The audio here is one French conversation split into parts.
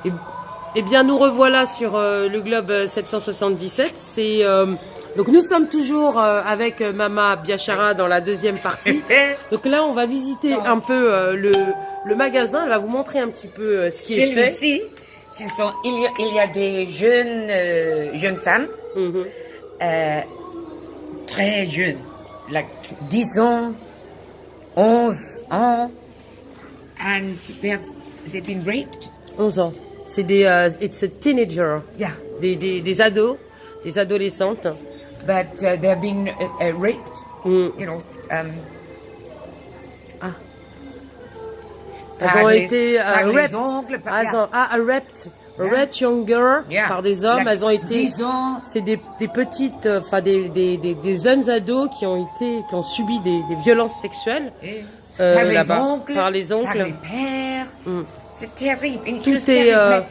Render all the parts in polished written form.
Eh, eh bien, nous revoilà sur le Globe 777. Donc, nous sommes toujours avec Mama Biachara dans la deuxième partie. Donc là, on va visiter un peu le magasin. Elle va vous montrer un petit peu ce qui est fait. Celui-ci, il y a des jeunes femmes, très jeunes, like 10 ans, 11 ans, and they've been raped. 11 ans. C'est it's a teenager. Yeah. Des ados, des adolescentes. But they've been raped, you know. Elles ont été par les raped. oncles, Raped. Raped younger par des hommes. Elles ont été. 10 ans. C'est des petites, enfin des jeunes ados qui ont subi des violences sexuelles Par les là-bas. oncles, Par les oncles. par les pères. C'est terrible. Une Tout chose est, terrible.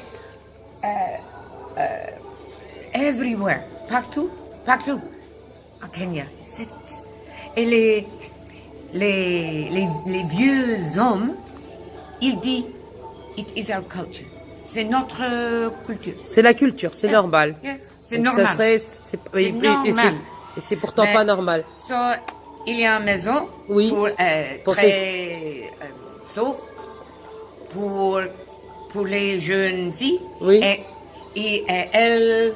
Everywhere. Partout. Partout. En Kenya. Et les vieux hommes, ils disent, it is our culture. C'est notre culture. C'est la culture, c'est normal. C'est Donc, normal. Ça serait, C'est normal. Et c'est pourtant Mais- pas normal. So, il y a une maison Oui. pour Pour sauf pour les jeunes filles. Oui. Et elles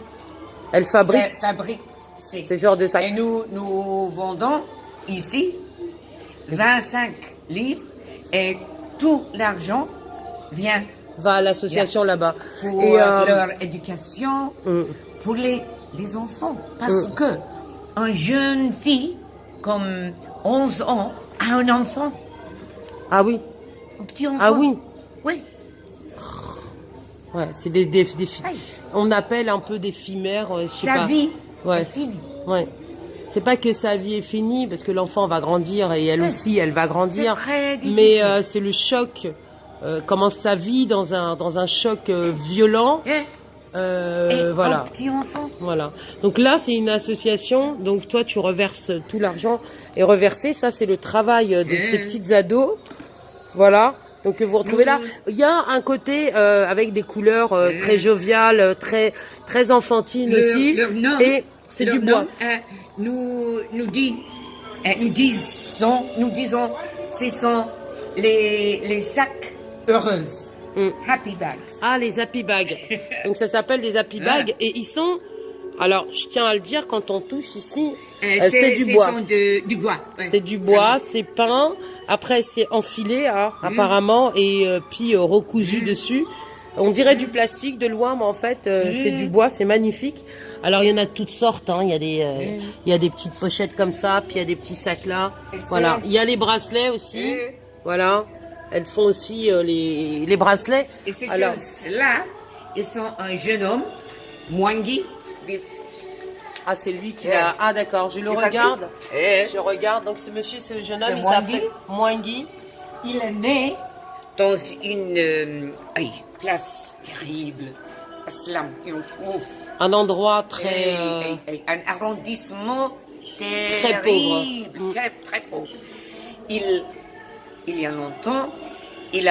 Elle fabrique fabriquent ces genres de sacs. Et nous vendons ici 25 livres et tout l'argent vient Va à l'association là-bas. pour Et leur éducation, pour les enfants. Parce que une jeune fille comme 11 ans a un enfant, ah oui, un petit enfant. ah oui. Oui. Ouais, c'est Aïe. on appelle un peu des fimères. Je sais Sa pas. vie Ouais. est finie. Ouais. C'est pas que sa vie est finie parce que l'enfant va grandir et elle aussi, elle va grandir. C'est très difficile. Mais c'est le choc. Commence sa vie dans un choc violent. Et Voilà. un petit enfant. Voilà. Donc là, c'est une association. Donc toi, tu reverses tout l'argent est reversé. Ça, c'est le travail de ces petites ados. Voilà. Donc vous retrouvez là. Il y a un côté avec des couleurs très joviales, très enfantines aussi. Leur nom, et c'est leur du bois. nom, nous disons, ce sont les sacs heureuses. Happy bags. Ah, les happy bags. Donc ça s'appelle des happy bags et ils sont. Alors, je tiens à le dire, quand on touche ici, c'est du bois. Du bois. Ouais. C'est du bois, c'est peint. Après, c'est enfilé, hein, apparemment, et puis recousu dessus. On dirait du plastique de loin, mais en fait, c'est du bois, c'est magnifique. Alors, il y en a de toutes sortes. Hein. Il y a des petites pochettes comme ça, puis il y a des petits sacs là. Voilà. Il y a les bracelets aussi. Voilà. Elles font aussi les bracelets. Et ces Alors, choses-là, ils sont un jeune homme, Mwangi. ah, c'est lui qui a. Ah, d'accord. Je le regarde. Je regarde. Donc, ce monsieur, ce jeune homme, C'est il Mwangi. s'appelle Mwangi. Il est né dans une place terrible, un slum, Un endroit très. un arrondissement Très terrible, pauvre. très pauvre. Il y a longtemps, elle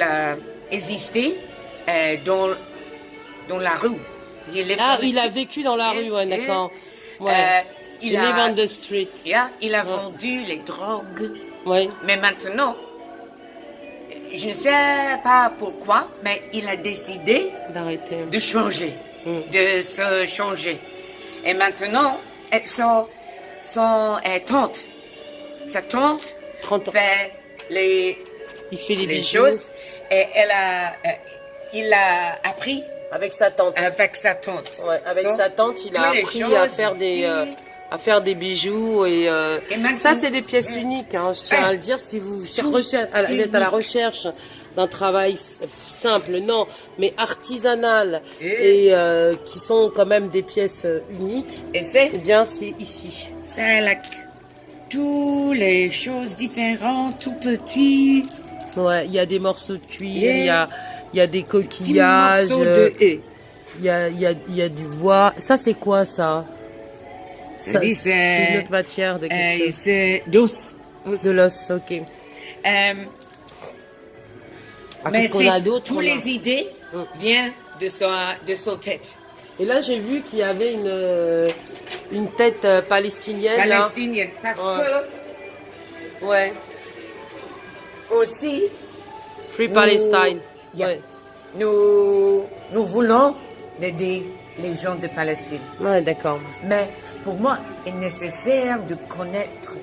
a existé dans la rue. Il a vécu dans la rue, ouais, d'accord. Ouais. Il live a on the street. il a vendu les drogues. Ouais. Mais maintenant, je ne sais pas pourquoi, mais il a décidé D'arrêter. de changer, de se changer. Et maintenant, son tante, sa tante 30 ans. fait les Il fait les bijoux. choses et il a appris Avec sa tante. avec sa tante. Ouais, avec So, sa tante, il a toutes les appris choses à faire des bijoux et maintenant- ça c'est des pièces uniques. Hein, je tiens à le dire. Si vous êtes à la recherche d'un travail simple, non, mais artisanal et qui sont quand même des pièces uniques, Et c'est eh bien c'est ici. toutes les choses différentes, tout petit. Ouais, il y a des morceaux de cuir, Yeah. il y a des coquillages, morceaux de haie. il y a du bois. Ça c'est quoi ça? Ça, dit, c'est une autre matière de quelque chose. C'est d'os. De l'os, ok. Ah, Mais qu'est-ce qu'on a d'autre? toutes les idées viennent de son tête. Et là, j'ai vu qu'il y avait une tête palestinienne. Palestinienne. Parce Ouais. que aussi, Free Palestine. Yeah. Ouais. nous voulons aider les gens de Palestine. Ouais, d'accord. Mais pour moi, il est nécessaire de connaître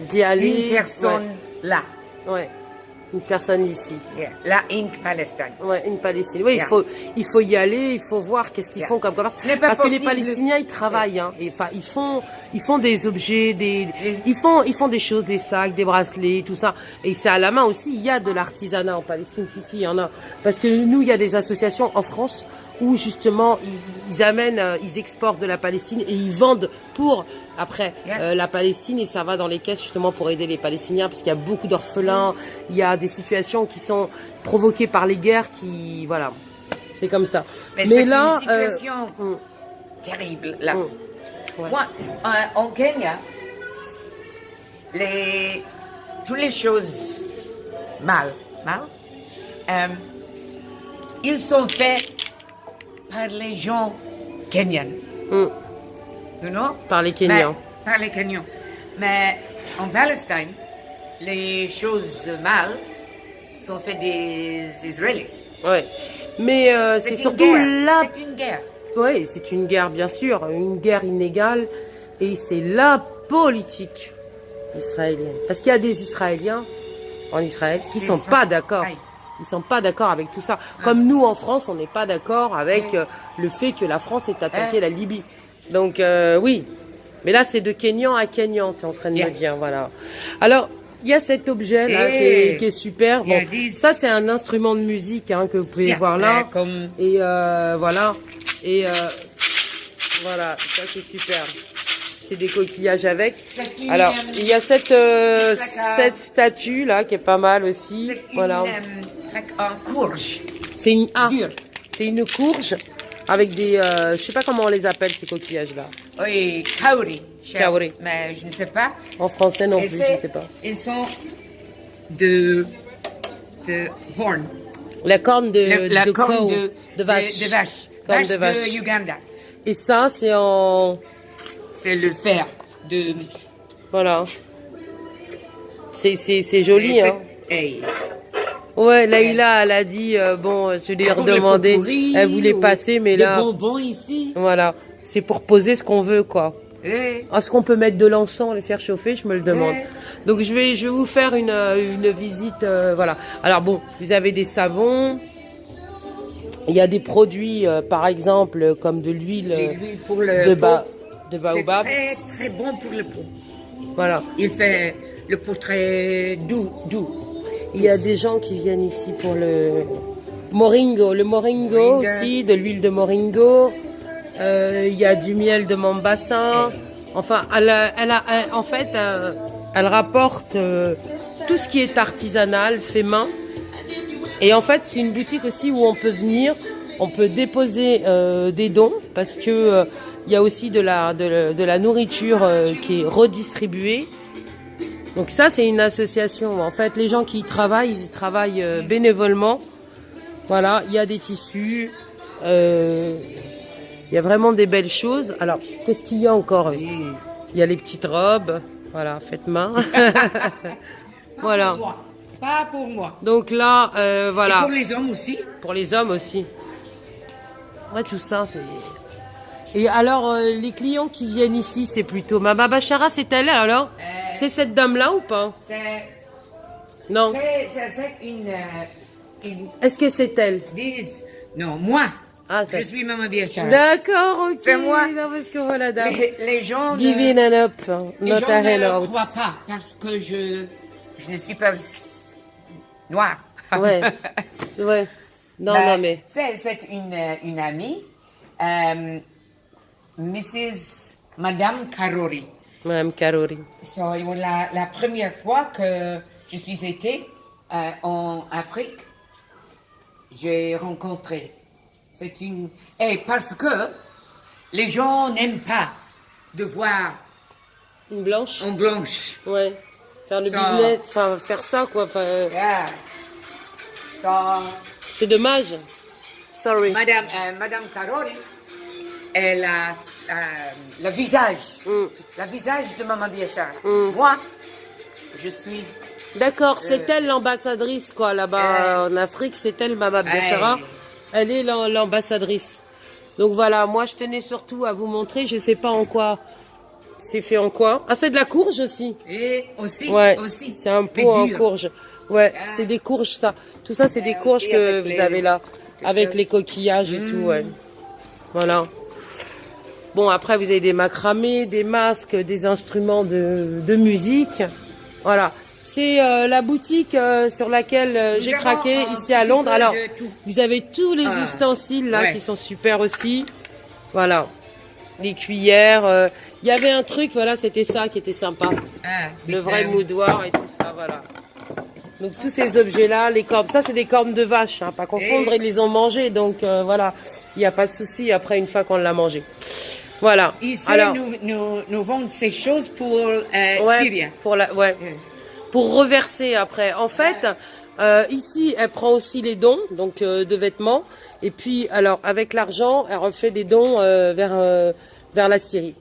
D'y aller. une personne là. Ouais. Une personne ici. Yeah. Là, in Palestine. Ouais, une Palestine. Oui, Yeah. il faut y aller, il faut voir qu'est-ce qu'ils Yeah. font comme commerce. Ce n'est pas Parce que les possible. Palestiniens, ils travaillent, hein. Et, enfin, ils font des objets, ils font des choses, des sacs, des bracelets, tout ça. Et c'est à la main aussi. Il y a de l'artisanat en Palestine. Si, il y en a. Parce que nous, il y a des associations en France où justement ils amènent, ils exportent de la Palestine et ils vendent pour après la Palestine, et ça va dans les caisses justement pour aider les Palestiniens, parce qu'il y a beaucoup d'orphelins, il y a des situations qui sont provoquées par les guerres qui, voilà, c'est comme ça. Mais c'est là, une situation terrible là. Ouais. Moi, en Kenya, toutes les choses mal, ils sont faits par les gens kenyans. You know? Par les Kenyans. Par les Kenyans. Mais en Palestine, les choses mal sont faites des Israélites. Ouais. Mais c'est une surtout guerre. là. C'est une guerre. Oui, c'est une guerre, bien sûr, une guerre inégale, et c'est la politique israélienne. Parce qu'il y a des Israéliens en Israël qui sont pas d'accord. Aïe. Ils sont pas d'accord avec tout ça. Comme nous, en France, on n'est pas d'accord avec le fait que la France ait attaqué la Libye. Donc, oui. Mais là, c'est de Kenyan à Kenyan, tu es en train de me dire, voilà. Alors, il y a cet objet là qui est super. Bon, ça, c'est un instrument de musique hein, que vous pouvez voir là. Et voilà. Et voilà, ça c'est super. C'est des coquillages avec. Alors, il y a cette statue là qui est pas mal aussi. Voilà. Un courge. C'est une courge avec des, je sais pas comment on les appelle ces coquillages là. Oui, kauri. Kauri. Mais je ne sais pas. En français non plus, je sais pas. Ils sont de horn. La corne de corne cow, de vache. Corne Vache de vache. de Uganda. Et ça, c'est en... C'est le fer de... Voilà. C'est joli, hein. Hey. Ouais, Laïla, elle a dit, bon, je lui ai redemandé, elle voulait passer, mais là... Des bonbons ici. Voilà, c'est pour poser ce qu'on veut, quoi. Hey. Est-ce qu'on peut mettre de l'encens, les faire chauffer? Je me le demande. Hey. Donc, je vais vous faire une visite, voilà. Alors, bon, vous avez des savons. Il y a des produits, par exemple, comme de l'huile de baobab. C'est très, très bon pour le peau. Voilà. Il fait le peau très doux. Il y a des gens qui viennent ici pour le moringo. Le moringo aussi, de l'huile de moringo. Il y a du miel de Mombasa. Enfin, en fait, elle rapporte tout ce qui est artisanal, fait main. Et en fait, c'est une boutique aussi où on peut venir, on peut déposer des dons, parce que il y a aussi de la nourriture qui est redistribuée. Donc ça, c'est une association. En fait, les gens qui y travaillent, ils y travaillent bénévolement. Voilà, il y a des tissus, il y a vraiment des belles choses. Alors, qu'est-ce qu'il y a encore? Il y a les petites robes, voilà, faites main. Voilà. Pas pour moi. Donc là, voilà. Et pour les hommes aussi. Pour les hommes aussi. Ouais, tout ça, c'est... Et alors, les clients qui viennent ici, c'est plutôt... Mama Bachara, c'est elle, alors c'est cette dame-là ou pas? Non. C'est une... Est-ce que c'est elle? Non, moi. Ah, je suis Maman Biachara. D'accord, ok. C'est moi. Non, parce que voilà, dame. Les gens Give in and up. Les Not gens a ne hell le out. croient pas parce que je ne suis pas noire. Ouais. Ouais. Non, Ben, non, mais... C'est une amie, Madame Karori. Madame Karori. So, la première fois que je suis été en Afrique, j'ai rencontré. C'est une... Et parce que les gens n'aiment pas de voir Une blanche? en blanche. Ouais. Faire le Ça- business, enfin, faire ça, quoi. Enfin, Yeah. dans C'est dommage. Sorry. Madame Carole, elle a le visage. Le visage de Maman Biachara. Moi, je suis... D'accord, c'est elle l'ambassadrice, quoi, là-bas en Afrique, c'est elle, Maman Biachara. Elle est l'ambassadrice. Donc voilà, moi je tenais surtout à vous montrer, je sais pas en quoi, c'est fait en quoi. Ah, c'est de la courge aussi. Et aussi, Ouais, aussi. c'est un pot en courge. Ouais, c'est des courges, ça. Tout ça, c'est des courges que vous avez là, avec les coquillages et tout, ouais. Voilà. Bon, après, vous avez des macramés, des masques, des instruments de musique. Voilà. C'est la boutique sur laquelle j'ai craqué ici à Londres. Alors, vous avez tous les ustensiles là qui sont super aussi. Voilà. Les cuillères. Il y avait un truc, voilà, c'était ça qui était sympa. Le vrai moudoir et tout ça, voilà. Donc tous ces objets-là, les cornes, ça c'est des cornes de vache, hein, pas confondre, ils les ont mangées, donc voilà, il n'y a pas de souci après une fois qu'on l'a mangé. Voilà. Ici, alors, nous vendons ces choses pour Syria. Pour reverser après. En fait, ici, elle prend aussi les dons, donc de vêtements, et puis alors avec l'argent, elle refait des dons vers la Syrie.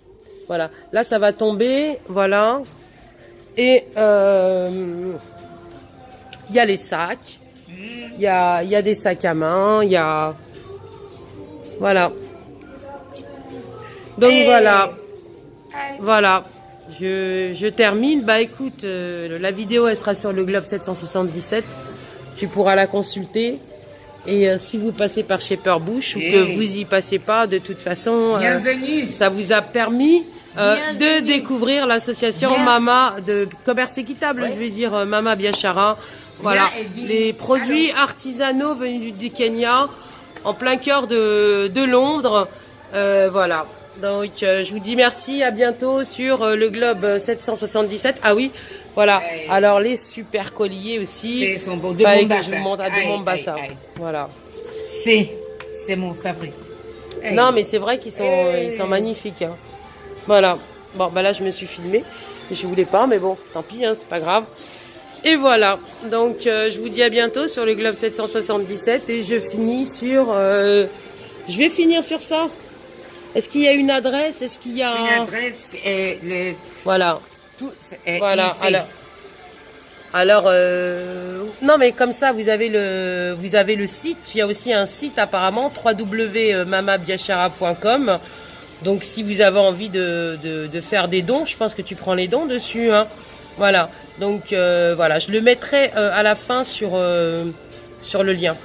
Voilà. Là, ça va tomber, voilà, et il y a les sacs, il y a des sacs à main, il y a... Voilà. Donc voilà. Voilà. Je termine. Bah écoute, la vidéo, elle sera sur le Globe 777. Tu pourras la consulter. Et si vous passez par Shepherd Bush ou que vous y passez pas, de toute façon, ça vous a permis de découvrir l'association Mama de commerce équitable, je vais dire Mama Biachara. Voilà, les produits artisanaux venus du Kenya, en plein cœur de Londres. Voilà. Donc, je vous dis merci, à bientôt sur le Globe 777. Ah oui, voilà. Alors, les super colliers aussi. C'est de Mombasa. Je vous montre à de Mombasa. Voilà. C'est mon favori. Non, mais c'est vrai qu'ils sont magnifiques. Hein. Voilà. Bon, bah là, je me suis filmée. Je voulais pas, mais bon, tant pis, hein, c'est pas grave. Et voilà. Donc, je vous dis à bientôt sur le Globe 777 et je finis sur... je vais finir sur ça. Est-ce qu'il y a une adresse? Est-ce qu'il y a une adresse et le voilà. Tout voilà. Ici. Alors non mais comme ça vous avez le site. Il y a aussi un site apparemment www.mamabiachara.com. Donc si vous avez envie de faire des dons, je pense que tu prends les dons dessus. Hein. Voilà. Donc voilà, je le mettrai à la fin sur le lien.